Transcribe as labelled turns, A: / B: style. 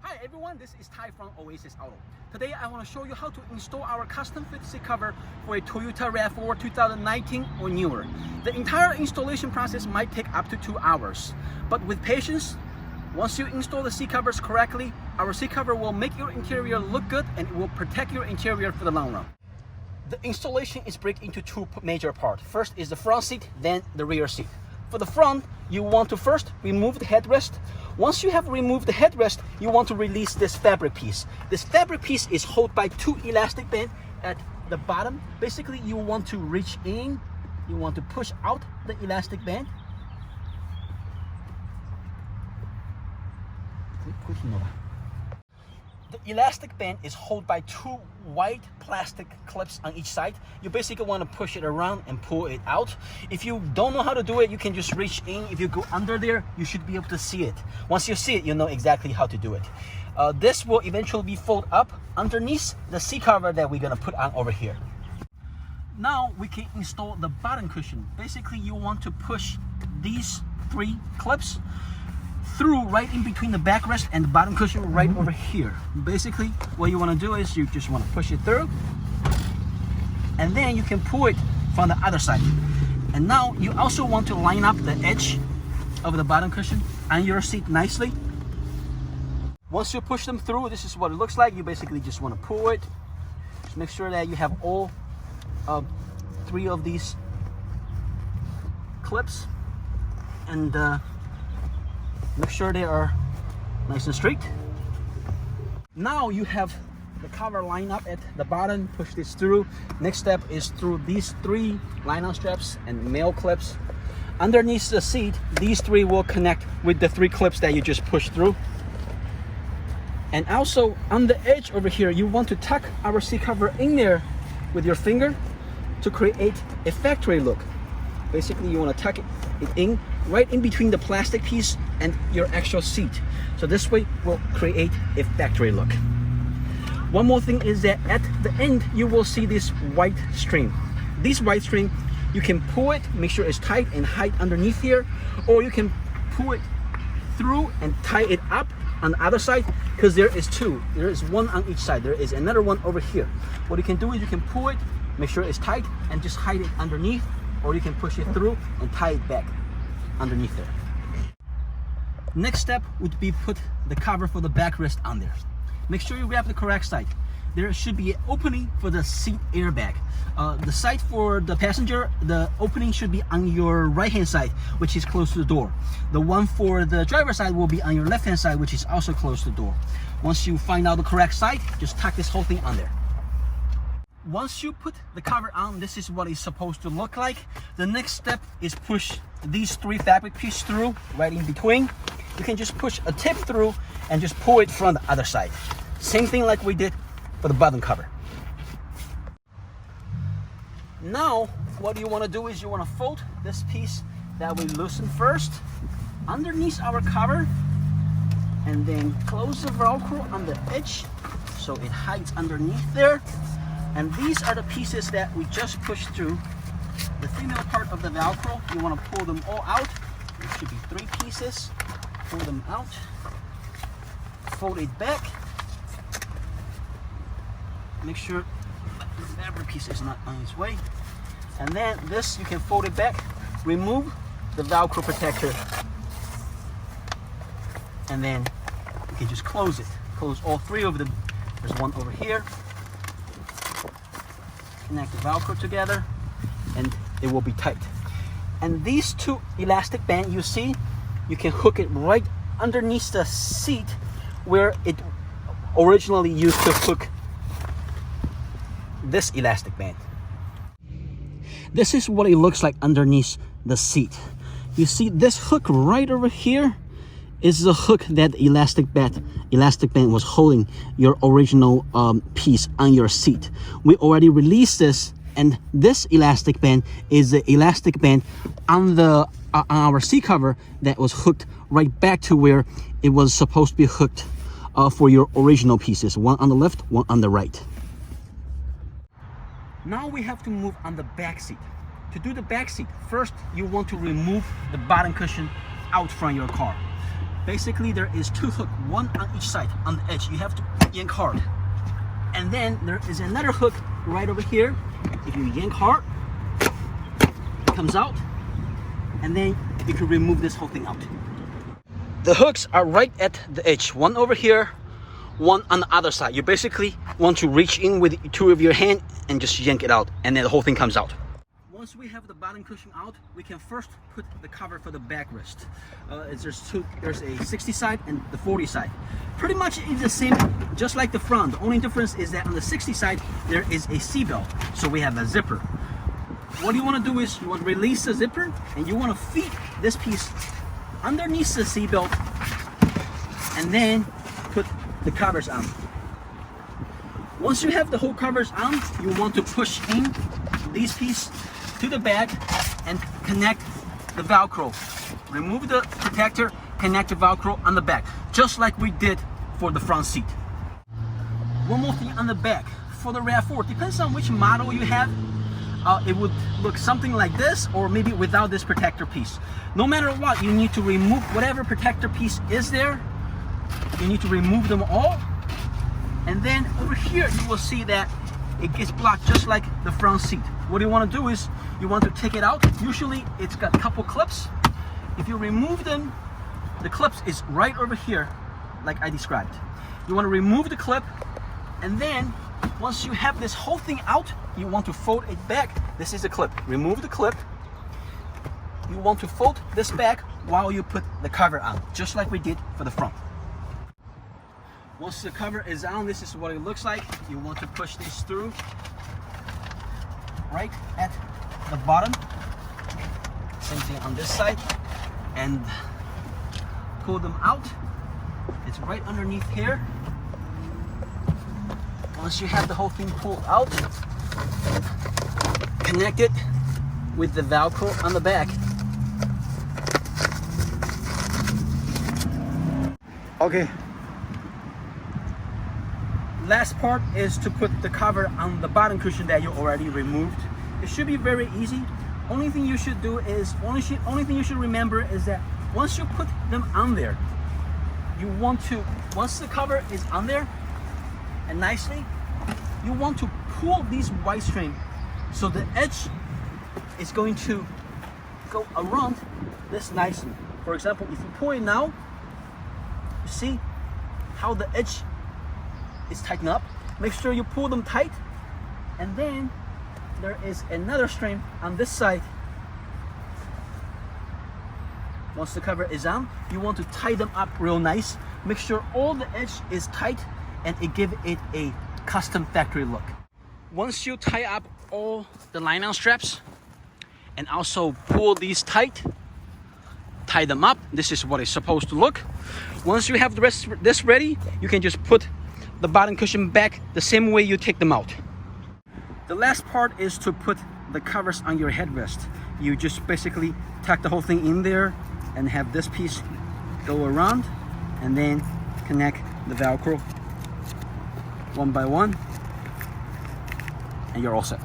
A: Hi everyone, this is Ty from Oasis Auto. Today I want to show you how to install our custom fit seat cover for a Toyota Rav-4 2019 or newer. The entire installation process might take up to 2 hours, but with patience, once you install the seat covers correctly, our seat cover will make your interior look good and it will protect your interior for the long run. The installation is broken into two major parts. First is the front seat, then the rear seat. For the front, you want to first remove the headrest. Once you have removed the headrest, you want to release this fabric piece. This fabric piece is held by two elastic bands at the bottom. Basically, you want to reach in, you want to push out the elastic band. The elastic band is held by two white plastic clips on each side. You basically want to push it around and pull it out. If you don't know how to do it, you can just reach in. If you go under there, you should be able to see it. Once you see it, you know exactly how to do it. This will eventually be folded up underneath the seat cover that we're going to put on over here. Now we can install the bottom cushion. Basically, you want to push these three clips through right in between the backrest and the bottom cushion right over here. Basically, what you want to do is you just want to push it through, and then you can pull it from the other side. And now you also want to line up the edge of the bottom cushion on your seat nicely. Once you push them through, this is what it looks like. You basically just want to pull it. Just make sure that you have all three of these clips, and make sure they are nice and straight. Now you have the cover lined up at the bottom. Push this through. Next step is through these three line-on straps and male clips. Underneath the seat, these three will connect with the three clips that you just pushed through. And also on the edge over here, you want to tuck our seat cover in there with your finger to create a factory look. Basically, you want to tuck it in right in between the plastic piece and your actual seat. So this way will create a factory look. One more thing is that at the end, you will see this white string. This white string, you can pull it, make sure it's tight and hide underneath here, or you can pull it through and tie it up on the other side, because there is two. There is one on each side. There is another one over here. What you can do is you can pull it, make sure it's tight, and just hide it underneath, or you can push it through and tie it back underneath there. Next step would be put the cover for the backrest on there. Make sure you wrap the correct side. There should be an opening for the seat airbag. The side for the passenger, the opening should be on your right hand side, which is close to the door. The one for the driver's side will be on your left hand side, which is also close to the door. Once you find out the correct side, just tuck this whole thing on there. Once you put the cover on, this is what it's supposed to look like. The next step is push these three fabric pieces through right in between. You can just push a tip through and just pull it from the other side. Same thing like we did for the bottom cover. Now what you want to do is you want to fold this piece that we loosened first underneath our cover, and then close the Velcro on the edge so it hides underneath there. And these are the pieces that we just pushed through the female part of the Velcro. You want to pull them all out. There should be three pieces. Pull them out, fold it back, make sure the fabric piece is not on its way, and then this you can fold it back, remove the Velcro protector, and then you can just close it. Close all three of them. There's one over here. Connect the Velcro together and it will be tight. And these two elastic bands you see, you can hook it right underneath the seat where it originally used to hook this elastic band. This is what it looks like underneath the seat. You see this hook right over here is the hook that the elastic band was holding your original piece on your seat. We already released this, and this elastic band is the elastic band on the on our seat cover that was hooked right back to where it was supposed to be hooked for your original pieces. One on the left, one on the right. Now we have to move on the back seat. To do the back seat, first you want to remove the bottom cushion out from your car. Basically, there is 2 hooks, one on each side, on the edge. You have to yank hard. And then there is another hook right over here. If you yank hard, it comes out. And then you can remove this whole thing out. The hooks are right at the edge. One over here, one on the other side. You basically want to reach in with 2 of your hands and just yank it out. And then the whole thing comes out. Once we have the bottom cushion out, we can first put the cover for the backrest. There's a 60 side and the 40 side. Pretty much it's the same, just like the front. The only difference is that on the 60 side, there is a seat belt. So we have a zipper. What you want to do is you want to release the zipper and you want to feed this piece underneath the seat belt and then put the covers on. Once you have the whole covers on, you want to push in these pieces to the back and connect the Velcro. Remove the protector, connect the Velcro on the back, just like we did for the front seat. One more thing on the back. For the Rav-4, depends on which model you have, it would look something like this, or maybe without this protector piece. No matter what, you need to remove whatever protector piece is there. You need to remove them all. And then over here, you will see that it gets blocked just like the front seat. What you want to do is you want to take it out. Usually it's got a couple clips. If you remove them, the clips is right over here like I described. You want to remove the clip, and then once you have this whole thing out, you want to fold it back. This is the clip. Remove the clip. You want to fold this back while you put the cover on, just like we did for the front. Once the cover is on, this is what it looks like. You want to push these through right at the bottom. Same thing on this side. And pull them out. It's right underneath here. Once you have the whole thing pulled out, connect it with the Velcro on the back. Okay. Last part is to put the cover on the bottom cushion that you already removed. It should be very easy. Only thing you should do is, only thing you should remember is that once you put them on there, you want to, once the cover is on there and nicely, you want to pull these white string so the edge is going to go around this nicely. For example, if you pull it now, you see how the edge is tightened up. Make sure you pull them tight, and then there is another string on this side. Once the cover is on, you want to tie them up real nice. Make sure all the edge is tight, and it gives it a custom factory look. Once you tie up all the line-on straps and also pull these tight, tie them up. This is what it's supposed to look. Once you have the rest this ready, you can just put the bottom cushion back the same way you take them out. The last part is to put the covers on your headrest. You just basically tuck the whole thing in there and have this piece go around, and then connect the Velcro one by one, and you're all set.